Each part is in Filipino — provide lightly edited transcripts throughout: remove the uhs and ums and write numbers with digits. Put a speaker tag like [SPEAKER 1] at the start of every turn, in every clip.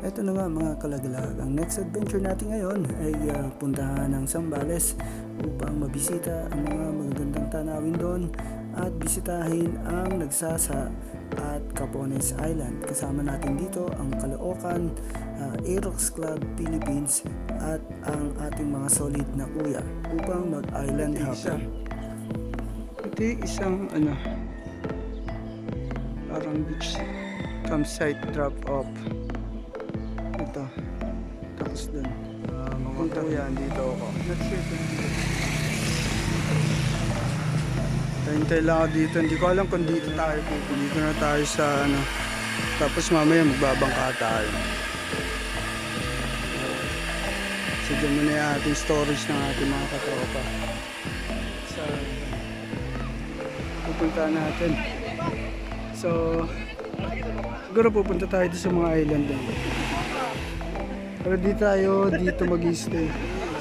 [SPEAKER 1] Ito na nga mga kalagalag, ang next adventure natin ngayon ay puntahan ng Zambales upang mabisita ang mga magagandang tanawin doon at bisitahin ang Nagsasa at Capones Island. Kasama natin dito ang Caloocan Aerox Club Philippines at ang ating mga solid na kuya upang mag-island hopping. Ito isang parang beach campsite drop off. Ito, tapos dun mga kuya, dito ako. Hintay lang ako dito, hindi ko alam kung dito tayo pupunta. Dito na tayo sa tapos mamaya magbabangka tayo. So dyan muna yung ating storage ng ating mga katropa sa pupunta natin. So siguro pupunta tayo dito sa mga island din. Pero di tayo dito mag-stay.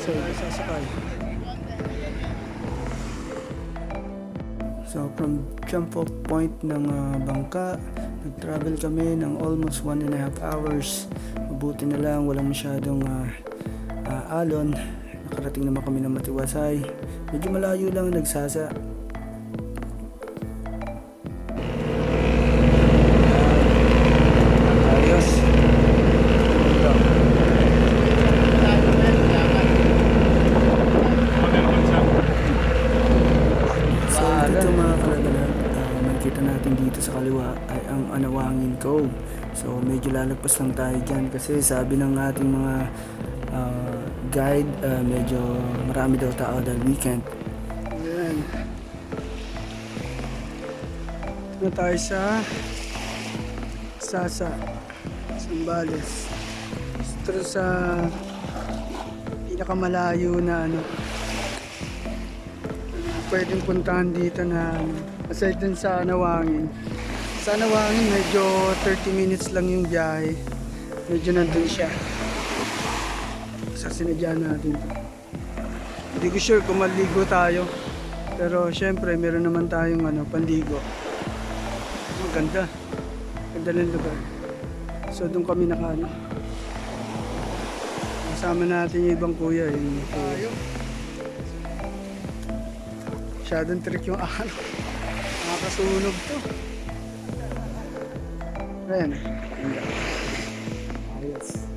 [SPEAKER 1] So, sasakay. So, from jump off point ng bangka, nag-travel kami ng almost 1.5 hours. Mabuti na lang, walang masyadong alon. Nakarating naman kami ng Matiwasay. Medyo malayo lang Nagsasa. Natin dito sa kaliwa ay ang Anawangin Cove. So medyo lalagpas lang tayo dyan kasi sabi ng ating mga guide, medyo marami daw tao dahil weekend. Ayan. Ito na tayo sa Sasa Zambales. Ito sa pinakamalayo na pwedeng puntahan dito na aside dun sa Anawangin. Sa Anawangin medyo 30 minutes lang yung biyahe. Medyo nandun siya. Sasinadya natin. Hindi ko sure kung maligo tayo. Pero syempre meron naman tayong panligo. Maganda. Ganda ng lugar. So doon kami kasama natin yung ibang kuya. Masyadong trick yung nakakasunog to. Ayan. Ayos.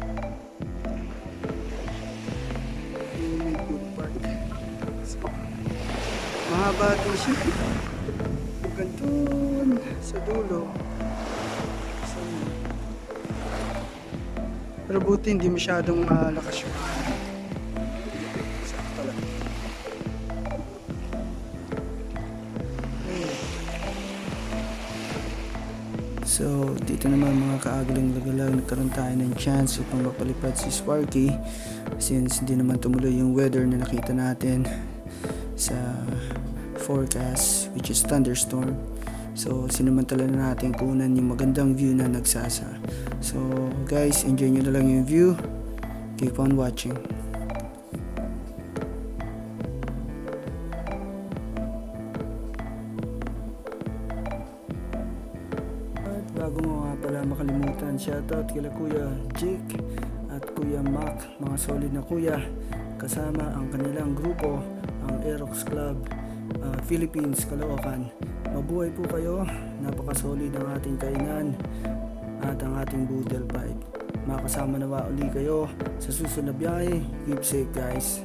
[SPEAKER 1] Mahaba ito siya. Gantun sa dulo. Pero buti hindi masyadong malakas yung So, dito naman mga kaagalang-lagalang nagkaroon tayo ng chance upang mapalipad si Sparky since hindi naman tumuloy yung weather na nakita natin sa forecast which is thunderstorm. So, sinamantala na natin kunan yung magandang view na Nagsasa. So, guys, enjoy nyo na lang yung view. Keep on watching. Bago mo nga pala makalimutan, shoutout kila Kuya Jake at Kuya Mac, mga solid na kuya, kasama ang kanilang grupo, ang Aerox Club Philippines, Caloocan. Mabuhay po kayo, napaka-solid ang ating kainan at ang ating boodle fight. Makasama nawa uli kayo sa susunod na biyahe. Keep safe guys.